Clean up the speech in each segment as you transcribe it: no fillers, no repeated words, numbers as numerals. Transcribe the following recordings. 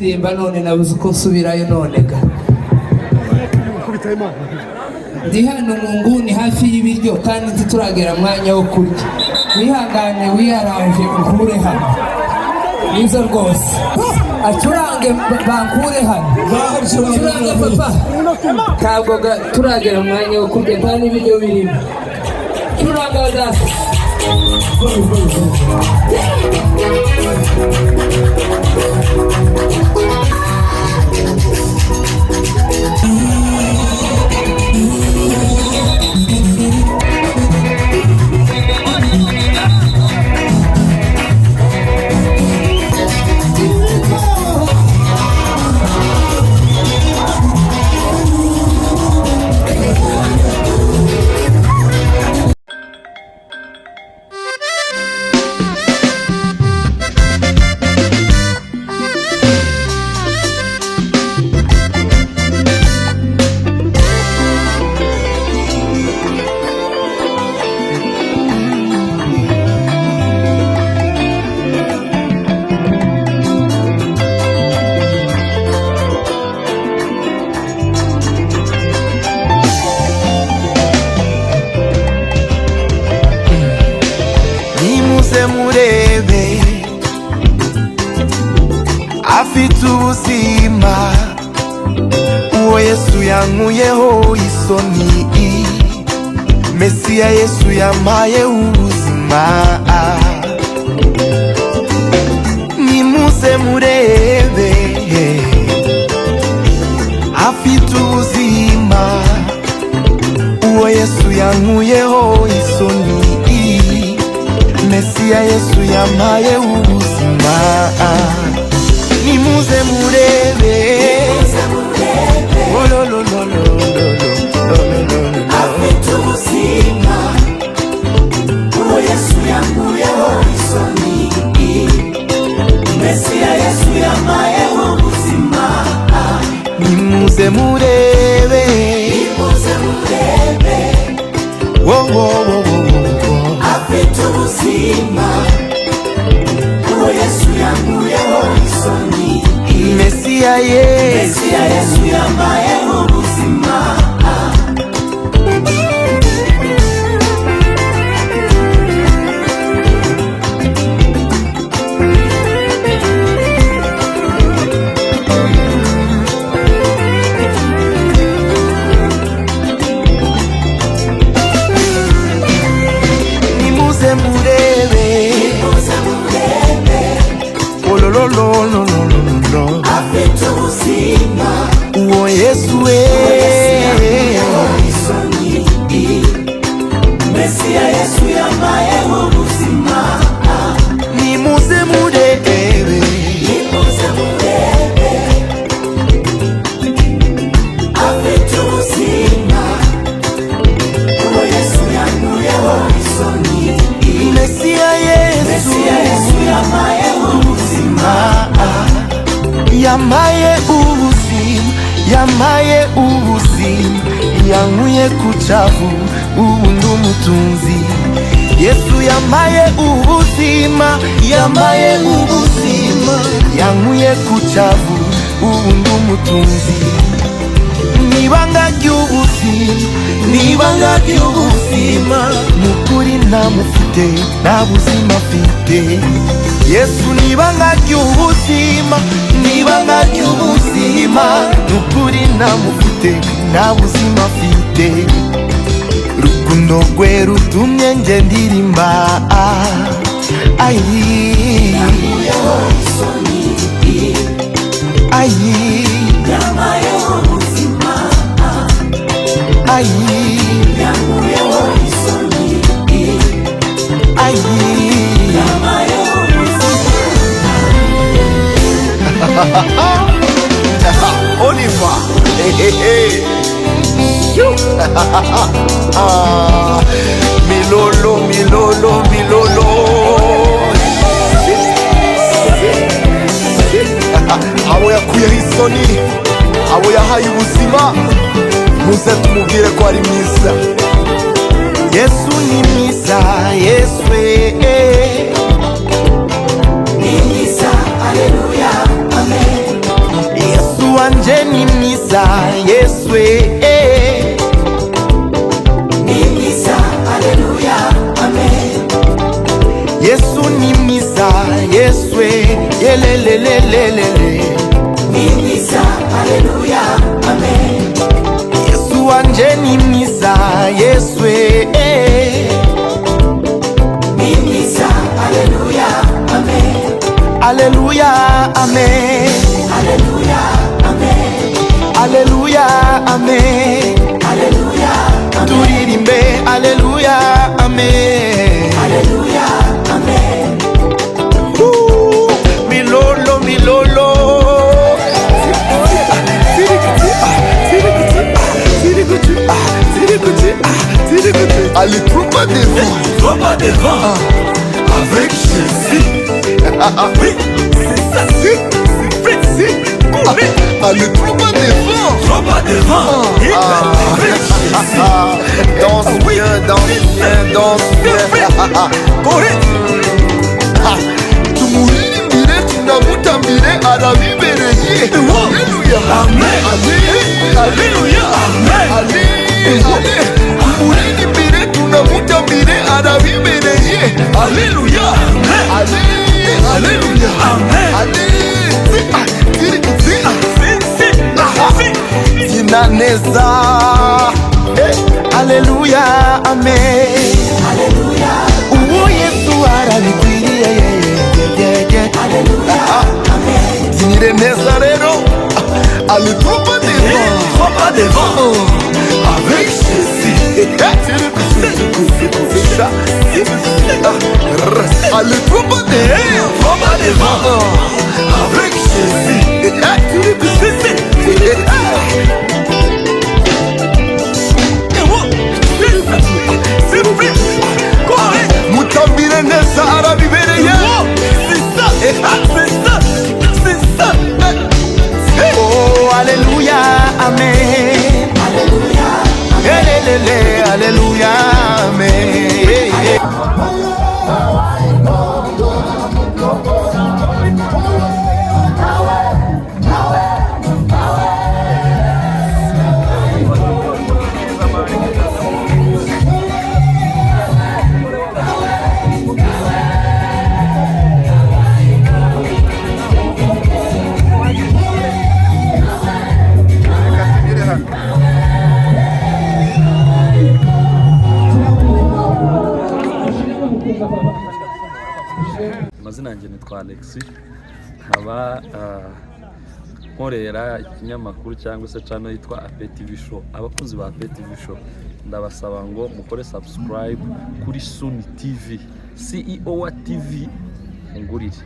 Rimba none nabuze uko nsubirayo none ga ndi hano mu nguni hafi y'ibiryo kandi ntituragera mwanya wo kurya. Wihangane wiyaranje ukure hano nizo rwose acurange bankure hano acurange papa ntabwo turagera mwanya wo kurya nta n'ibiryo birimo. Curanga dasi murebe afite ubuzima, uwo Yesu yankuyeho isoni, Mesiya Yesu yampaye ubuzima. Nimuze murebe afite ubuzima, uwo Yesu yankuyeho isoni, Mesiya Yesu yampaye ubuzima. Nimuze murebe afite ubuzima, uwo Yesu yankuyeho isoni, Mesiya Yesu yampaye ubuzima. Nimuze murebe afite ubuzima, uwo Yesu yankuyeho isoni, Mesiya Yesu yampaye ubuzima. afite ubuzima, uwo Yesu isoni, Mesiya Yesu yampaye ubuzima. Nimuze murebe afite ubuzima, uwo Yesu yankuyeho isoni, Mesiya Yesu yampaye ubuzima. Yampaye ubuzima, yampaye ubuzima, yankuye ku cyavu, ubu ndi umutunzi. Yesu yampaye ubuzima, yampaye ubuzima, yankuye ku cyavu, ubu ndi umutunzi. Nibanga ry'ubuzima, nibanga ry'ubuzima, nukuri ntamufite, nta buzima afite. Yesu nibanga ry'ubuzima, nibanga ry'ubuzima, nukuri ntamufite, nta buzima afite. Rukundo rwe rutumye nge ndirimba, yankuyeho isoni, yampaye ubuzima, yankuyeho isoni, yampaye Oliver, Milolo, Milolo, Milolo. Abo yakuyeho isoni, abo yahaye ubuzima, muze tumubwire ko ari mwiza. Yesu ni mwiza, Yesu ni mwiza, haleluya, amen. wanje ni mwiza Yesu ni mwiza, haleluya, amen. Yesu ni mwiza Yesu yelelelelelele Ni mwiza, haleluya, amen. Yesu wanje ni mwiza Yesu Ni mwiza, haleluya, amen. Haleluya, amen. Haleluya, amen. Haleluya, amen. Haleluya, amen. Turirimbe haleluya, amen. Haleluya, amen. Milolo, milolo. Allez, trop pas devant. Avec Jésus. Oui, c'est ça. Allez, trop pas devant. Avec Jésus. Danse bien, danse bien. Tumuririmbire, tunamutambire, arabibereye. Haleluya, amen. Haleluya, amen. Tumuririmbire, tunamutambire, arabibereye. Haleluya, amen. Haleluya, amen. Zina neza. Haleluya, amen. Haleluya, Uwo Yesu arabikwiriye. haleluya, amen. Zinire neza rero. Allez, trop pas devant. Avec Jésus. Allez, trop pas devant. Avec Jésus. Mutambire neza arabibereye. Oh, alléluia, amen. Haleluya, Alléluia, amen. Amazina yanjye nitwa Alexis, nkaba nkorera ikinyamakuru cyangwa se channel yitwa APTV Show. Abakunzi ba APTV Show ndabasaba ngo mukore subscribe kuri Suni TV, CEO wa TV ngurire.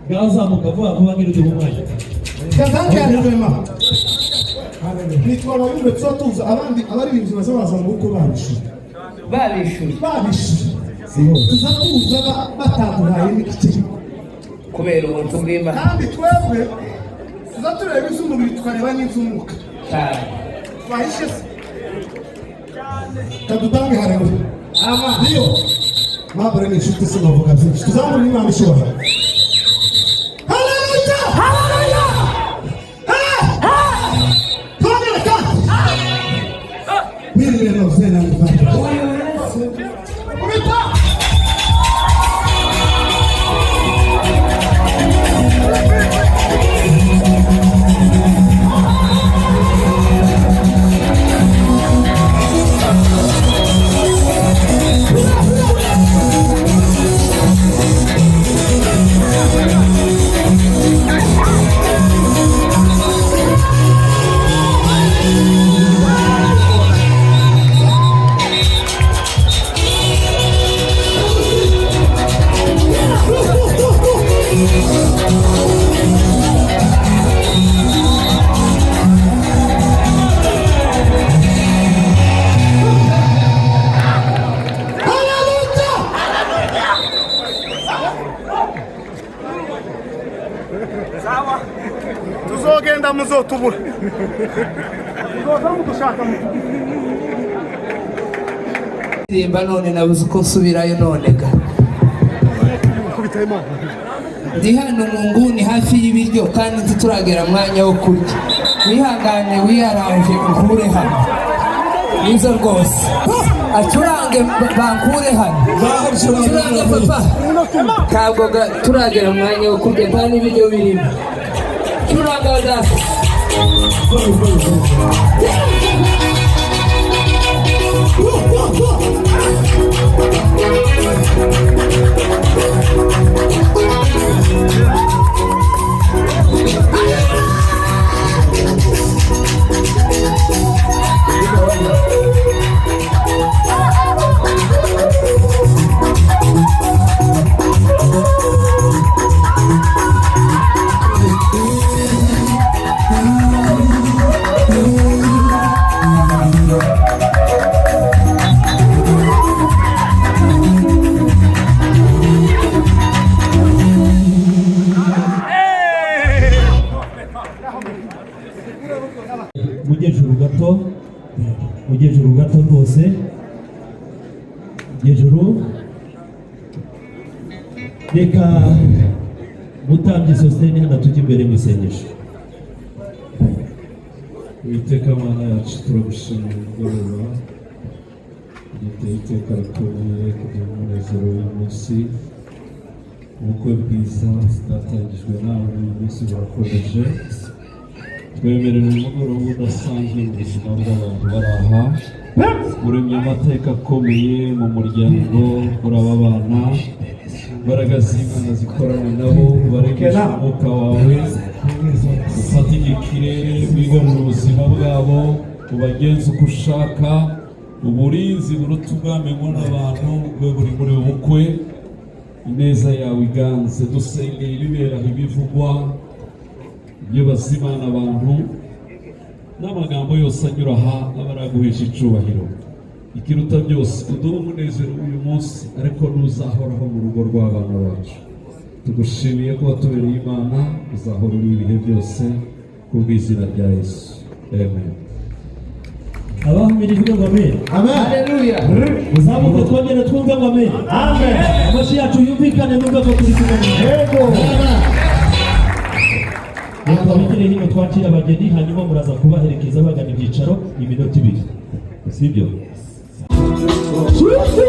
Gazamuka vuba vuba ngiri umwanya. Kazanjye rwema. Nitwa bayumbe tsotuza abandi abaririmbyi bazabaza mu uko babishuri. Tuzatuza bataduhaye n'ikiti. Kubera ubuntu bw'Imana. Kandi twebwe tuzatureba iz'umubiri tukareba n'iz'umwuka. Bahishe se. Kadutange harimo. Ndio. Mabure ni inshuti se bavuga byinshi. Tuzamura Imana ishobora. Tuzogenda muzotubura. Simba none nabuze uko nsubirayo none ga. Ndi hano mu nguni hafi y'ibiryo kandi ntituragera mwanya wo kurya. Wihangane wiyaranje ukure hano. Nizo rwose. Acurange bankure hano. Acurange papa. Kabwo turagera mwanya wo kurya kandi ibiryo birimo. Curanga da. Mujejuru gato rwose. Mujejuru reka mutambye Sostene hano tujye imbere mu isengesho. Uwiteka Mana yacu turagushimira umugoroba giteye iteka rakomeye kugira umunezero w'umunsi ubukwe bwiza bwatangijwe nawe uyu munsi burakomeje twemerera umugoroba udasanzwe mu buzima bw'abantu bari aha uremye amateka akomeye mu muryango urababana imbaraga z'Imana zikorana nabo baregesha umwuka wawe ufata ikirere wigarura ubuzima bwabo ubagenza uko ushaka uburinzi buruta ubwamenywa n'abantu bwe buri muri ubukwe ineza yawe iganze dusengera ibibera ibivugwa ibyo bazimana abantu n'amagambo yose anyura aha abaraguhisha icubahiro ikiruta byose uduhe umunezero uyu munsi ariko nuzahoraho mu rugo rw'abana bacu tugushimiye ko watubereye Imana uzahora uri ibihe byose kubw'izina rya Yesu amen. Abahumiriza ngo amen. Amen. Haleluya. Uzamuke twongere twumve ngo amen. Amen. Amashi yacu yumvikane nubwo ko turi kumwe. Yego. Reka bigire hino twakira abageni hanyuma muraza kubaherekeza bagana ibyicaro iminota 2. Sibyo? Tuzi